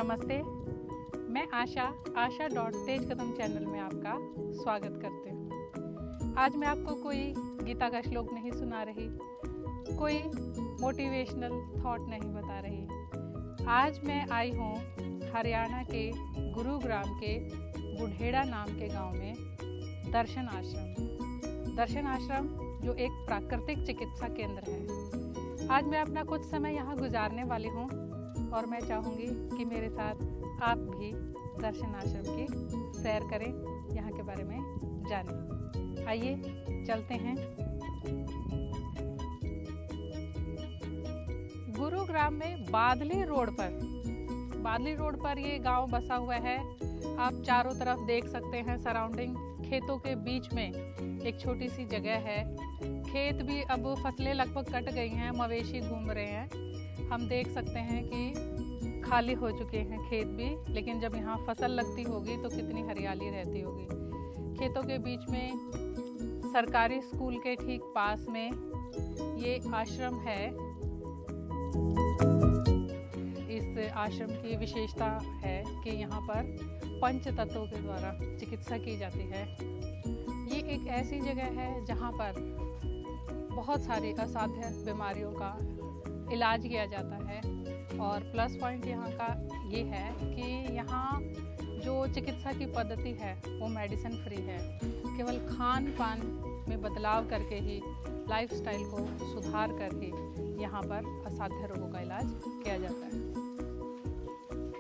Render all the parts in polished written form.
नमस्ते, मैं आशा डॉट तेज कदम चैनल में आपका स्वागत करती हूँ। आज मैं आपको कोई गीता का श्लोक नहीं सुना रही, कोई मोटिवेशनल थॉट नहीं बता रही। आज मैं आई हूँ हरियाणा के गुरुग्राम के बुढ़ेड़ा नाम के गांव में दर्शन आश्रम जो एक प्राकृतिक चिकित्सा केंद्र है। आज मैं अपना कुछ समय यहाँ गुजारने वाली हूँ और मैं चाहूँगी कि मेरे साथ आप भी दर्शन आश्रम की सैर करें, यहाँ के बारे में जानें। आइए चलते हैं। गुरुग्राम में बादली रोड पर ये गांव बसा हुआ है। आप चारों तरफ देख सकते हैं सराउंडिंग, खेतों के बीच में एक छोटी सी जगह है। खेत भी अब फसलें लगभग कट गई हैं, मवेशी घूम रहे हैं। हम देख सकते हैं कि खाली हो चुके हैं खेत भी, लेकिन जब यहाँ फसल लगती होगी तो कितनी हरियाली रहती होगी। खेतों के बीच में सरकारी स्कूल के ठीक पास में ये आश्रम है। इस आश्रम की विशेषता है कि यहाँ पर पंच तत्वों के द्वारा चिकित्सा की जाती है। ये एक ऐसी जगह है जहाँ पर बहुत सारी असाध्य बीमारियों का इलाज किया जाता है। और प्लस पॉइंट यहाँ का ये है कि यहाँ जो चिकित्सा की पद्धति है वो मेडिसिन फ्री है। केवल खान पान में बदलाव करके ही, लाइफस्टाइल को सुधार कर ही यहाँ पर असाध्य रोगों का इलाज किया जाता है।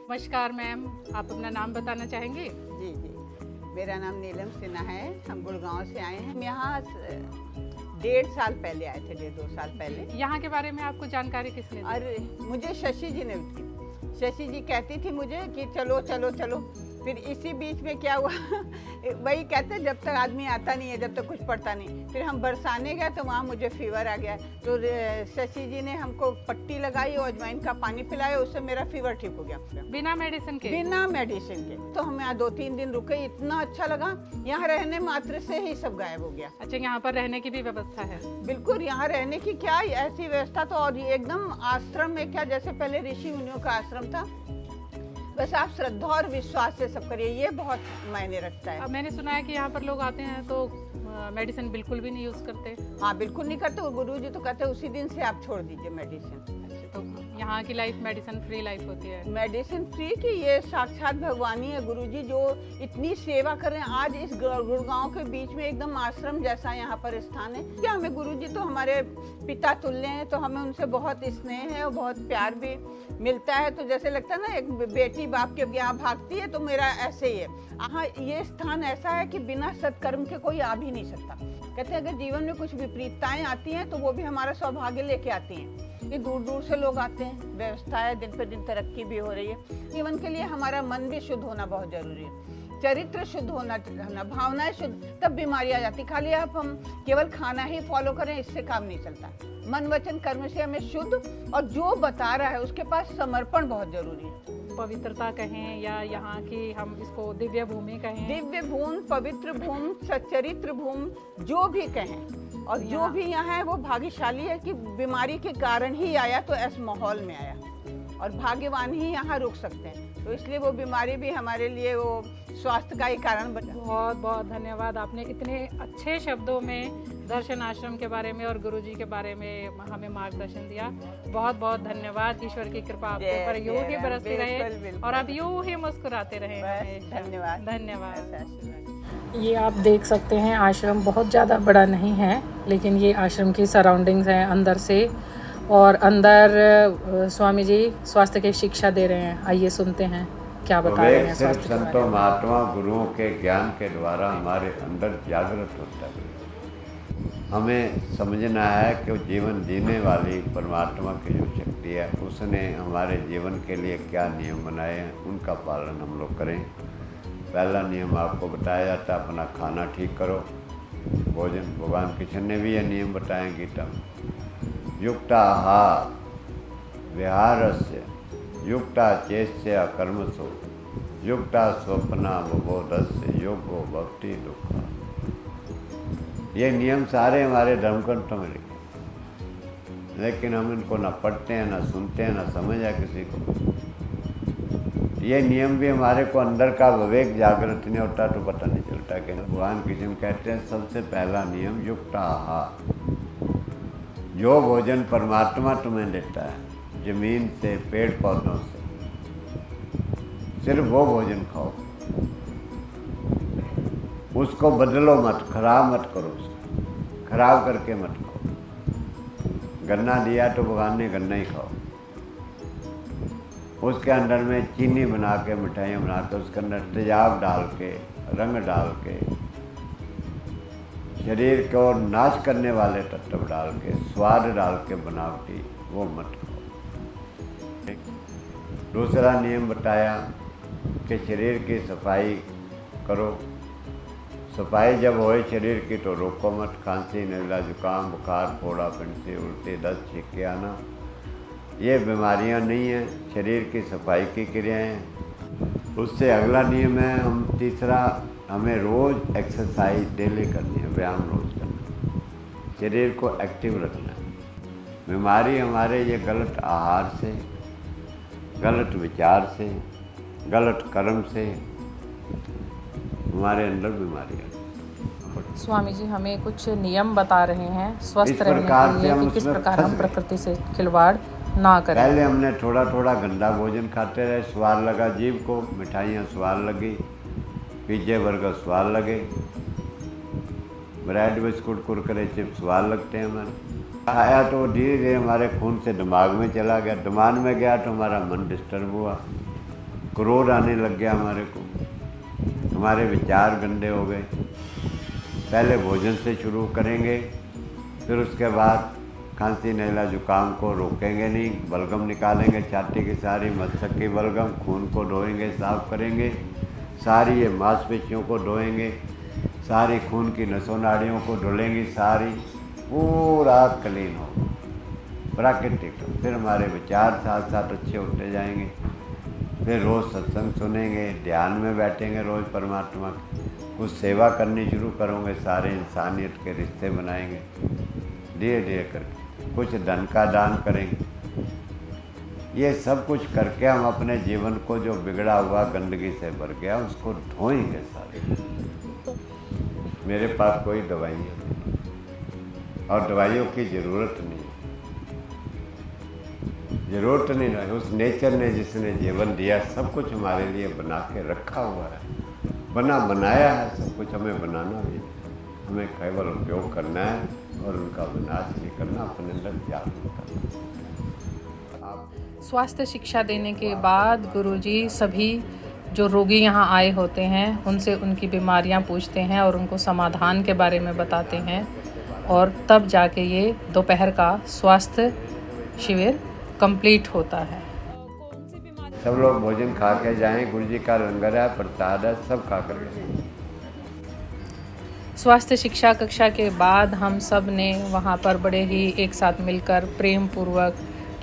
नमस्कार मैम, आप अपना नाम बताना चाहेंगे? जी, मेरा नाम नीलम सिन्हा है। हम गुड़गांव से आए हैं। हम यहाँ 1.5 साल पहले आए थे, 1.5-2 साल पहले। यहाँ के बारे में आपको जानकारी किसने दी? अरे मुझे शशि जी ने दी। शशि जी कहती थी मुझे कि चलो चलो चलो। फिर इसी बीच में क्या हुआ वही कहते जब तक आदमी आता नहीं है, जब तक कुछ पड़ता नहीं। फिर हम बरसाने गए तो वहाँ मुझे फीवर आ गया। तो शशि जी ने हमको पट्टी लगाई और अजवाइन का पानी पिलाया, उससे मेरा फीवर ठीक हो गया। बिना मेडिसिन के? बिना मेडिसिन के। तो हम यहाँ 2-3 दिन रुके, इतना अच्छा लगा। यहाँ रहने मात्र से ही सब गायब हो गया। अच्छा, यहाँ पर रहने की भी व्यवस्था है? बिल्कुल, यहाँ रहने की क्या ऐसी व्यवस्था तो, और एकदम आश्रम में क्या, जैसे पहले ऋषि मुनियों का आश्रम था, बस आप श्रद्धा और विश्वास से सब करिए, ये बहुत मायने रखता है। अब मैंने सुना है कि यहाँ पर लोग आते हैं तो मेडिसिन बिल्कुल भी नहीं यूज करते। हाँ, बिल्कुल नहीं करते। गुरु जी तो कहते हैं उसी दिन से आप छोड़ दीजिए मेडिसिन। तो यहाँ की लाइफ मेडिसिन फ्री लाइफ होती है? मेडिसिन फ्री की ये साक्षात भगवानी है। गुरुजी जो इतनी सेवा कर रहे हैं आज इस गुड़गांव के बीच में, एकदम आश्रम जैसा यहाँ पर स्थान है। क्या हमें गुरुजी तो हमारे पिता तुल्य हैं, तो हमें उनसे बहुत स्नेह है और बहुत प्यार भी मिलता है। तो जैसे लगता है ना, एक बेटी बाप के यहाँ भागती है, तो मेरा ऐसे ही है। हाँ, ये स्थान ऐसा है कि बिना सत्कर्म के कोई आ भी नहीं सकता। कहते हैं अगर जीवन में कुछ विपरीतताएं आती हैं तो वो भी हमारा सौभाग्य लेके आती हैं। ये दूर दूर से लोग आते हैं, व्यवस्था है, दिन पर दिन तरक्की भी हो रही है। जीवन के लिए हमारा मन भी शुद्ध होना बहुत जरूरी है, चरित्र शुद्ध होना, भावनाएं शुद्ध, तब बीमारी आ जाती। खाली हम केवल खाना ही फॉलो करें, इससे काम नहीं चलता। मन वचन कर्म से हमें शुद्ध, और जो बता रहा है उसके पास समर्पण बहुत जरूरी है। पवित्रता कहें या यहाँ की हम इसको दिव्य भूमि कहें, दिव्य भूमि, पवित्र भूमि, सच्चरित्र भूमि, जो भी कहें, और जो भी यहाँ है वो भाग्यशाली है कि बीमारी के कारण ही आया, तो इस माहौल में आया, और भाग्यवान ही यहाँ रुक सकते हैं। तो इसलिए वो बीमारी भी हमारे लिए वो स्वास्थ्य का ही कारण बना। बहुत बहुत धन्यवाद, आपने इतने अच्छे शब्दों में दर्शन आश्रम के बारे में और गुरुजी के बारे में हमें मार्गदर्शन दिया। बहुत बहुत धन्यवाद। ईश्वर की कृपा आपके ऊपर यूं ही बरसती रहे और आप यूं ही मुस्कुराते रहे। धन्यवाद। धन्यवाद। ये आप देख सकते हैं, आश्रम बहुत ज़्यादा बड़ा नहीं है, लेकिन ये आश्रम की सराउंडिंग्स हैं अंदर से। और अंदर स्वामी जी स्वास्थ्य की शिक्षा दे रहे हैं। आइए सुनते हैं क्या बता रहे हैं। सिर्फ संतों महात्मा गुरुओं के ज्ञान के द्वारा हमारे अंदर जागृत होता है। हमें समझना है कि जीवन जीने वाली परमात्मा की जो शक्ति है, उसने हमारे जीवन के लिए क्या नियम बनाए हैं, उनका पालन हम लोग करें। पहला नियम आपको बताया जाता है, अपना खाना ठीक करो। भोजन, भगवान कृष्ण ने भी यह नियम बताए गीता में। युक्ताहार विहारस्य, युक्ता चेष्या कर्मसु, युक्ता स्वप्ना बोधस्य, योगो भक्ति दुखा। ये नियम सारे हमारे धर्मग्रंथों में लिखे, लेकिन हम इनको ना पढ़ते हैं, ना सुनते हैं, ना समझ है किसी को। ये नियम भी हमारे को अंदर का विवेक जागृत नहीं होता तो पता नहीं चलता कि भगवान कृष्ण कहते हैं सबसे पहला नियम युक्त आहार। जो भोजन परमात्मा तुम्हें देता है जमीन से, पेड़ पौधों से, सिर्फ वो भोजन खाओ, उसको बदलो मत, खराब मत करो, उसको खराब करके मत खाओ। गन्ना दिया तो भगवान ने गन्ना ही खाओ। उसके अंदर में चीनी बना के, मिठाइयाँ बना के, उसके अंदर तेजाब डाल के, रंग डाल के, शरीर को नाश करने वाले तत्व डाल के, स्वाद डाल के बनावटी, वो मत खाओ। दूसरा नियम बताया कि शरीर की सफाई करो। सफाई जब होए शरीर की तो रोको मत। खांसी, नज़ला, जुकाम, बुखार, फोड़ा, फिंसी, उल्टी, दस्त, छींके आना, ये बीमारियां नहीं हैं, शरीर की सफाई की क्रियाएँ हैं। उससे अगला नियम है तीसरा, हमें रोज़ एक्सरसाइज डेली करनी है, व्यायाम रोज़ करना, शरीर को एक्टिव रखना है। बीमारी हमारे ये गलत आहार से, गलत विचार से, गलत कर्म से हमारे अंदर बीमारियाँ। स्वामी जी हमें कुछ नियम बता रहे हैं स्वस्थ इस रहने प्रकार के से लिए हम कि किस उसमें प्रकार फंस हम गए। प्रकृति से खिलवाड़ ना करें। पहले हमने थोड़ा थोड़ा गंदा भोजन खाते रहे, स्वाद लगा जीभ को, मिठाइयाँ स्वाद लगी, पिज्जे बर्गर स्वाद लगे, ब्रेड बिस्कुट कुरकुरे चिप्स स्वाद लगते हैं हमारे। आया तो धीरे धीरे हमारे खून से दिमाग में चला गया, दिमाग में गया तो हमारा मन डिस्टर्ब हुआ, क्रोध आने लग गया हमारे को, हमारे विचार गंदे हो गए। पहले भोजन से शुरू करेंगे, फिर उसके बाद खांसी, नज़ला, जुकाम को रोकेंगे नहीं, बलगम निकालेंगे, छाती की सारी मस्तक की बलगम, खून को धोएंगे, साफ करेंगे, सारी ये मांसपेशियों को धोएंगे, सारी खून की नसों नाड़ियों को धुलेंगी, सारी पूरा क्लीन हो, प्राकृतिक। फिर हमारे विचार साथ साथ अच्छे होते जाएंगे। फिर रोज़ सत्संग सुनेंगे, ध्यान में बैठेंगे, रोज़ परमात्मा की कुछ सेवा करनी शुरू करोगे, सारे इंसानियत के रिश्ते बनाएंगे धीरे धीरे करके, कुछ धन का दान करेंगे। ये सब कुछ करके हम अपने जीवन को जो बिगड़ा हुआ गंदगी से भर गया उसको धोएंगे सारे। मेरे पास कोई दवाई नहीं और दवाइयों की ज़रूरत नहीं, ज़रूरत नहीं है। उस नेचर ने जिसने जीवन दिया सब कुछ हमारे लिए बना के रखा हुआ है, बनाया है सब कुछ, हमें बनाना भी है, हमें केवल उपयोग करना है और उनका विनाश नहीं करना, अपने अंदर जागरूक करना। स्वास्थ्य शिक्षा देने के बाद गुरुजी सभी जो रोगी यहाँ आए होते हैं उनसे उनकी बीमारियाँ पूछते हैं और उनको समाधान के बारे में बताते हैं, और तब जाके ये दोपहर का स्वास्थ्य शिविर कंप्लीट होता है। सब लोग भोजन खा के जाएं, गुरु जी का लंगर है, प्रसाद है, सब खा कर जाएं। स्वास्थ्य शिक्षा कक्षा के बाद हम सब ने वहाँ पर बड़े ही एक साथ मिलकर प्रेम पूर्वक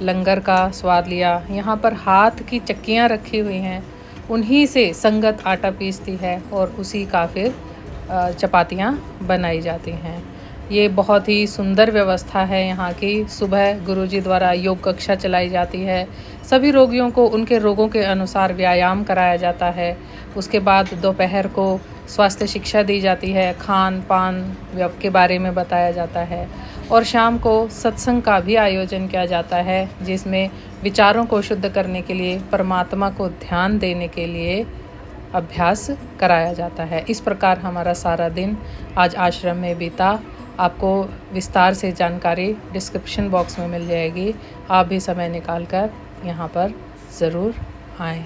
लंगर का स्वाद लिया। यहाँ पर हाथ की चक्कियाँ रखी हुई हैं, उन्हीं से संगत आटा पीसती है और उसी का फिर चपातियाँ बनाई जाती हैं। ये बहुत ही सुंदर व्यवस्था है यहाँ की। सुबह गुरुजी द्वारा योग कक्षा चलाई जाती है, सभी रोगियों को उनके रोगों के अनुसार व्यायाम कराया जाता है। उसके बाद दोपहर को स्वास्थ्य शिक्षा दी जाती है, खान पान के बारे में बताया जाता है, और शाम को सत्संग का भी आयोजन किया जाता है जिसमें विचारों को शुद्ध करने के लिए, परमात्मा को ध्यान देने के लिए अभ्यास कराया जाता है। इस प्रकार हमारा सारा दिन आज आश्रम में बीता। आपको विस्तार से जानकारी डिस्क्रिप्शन बॉक्स में मिल जाएगी। आप भी समय निकालकर यहाँ पर ज़रूर आएँ।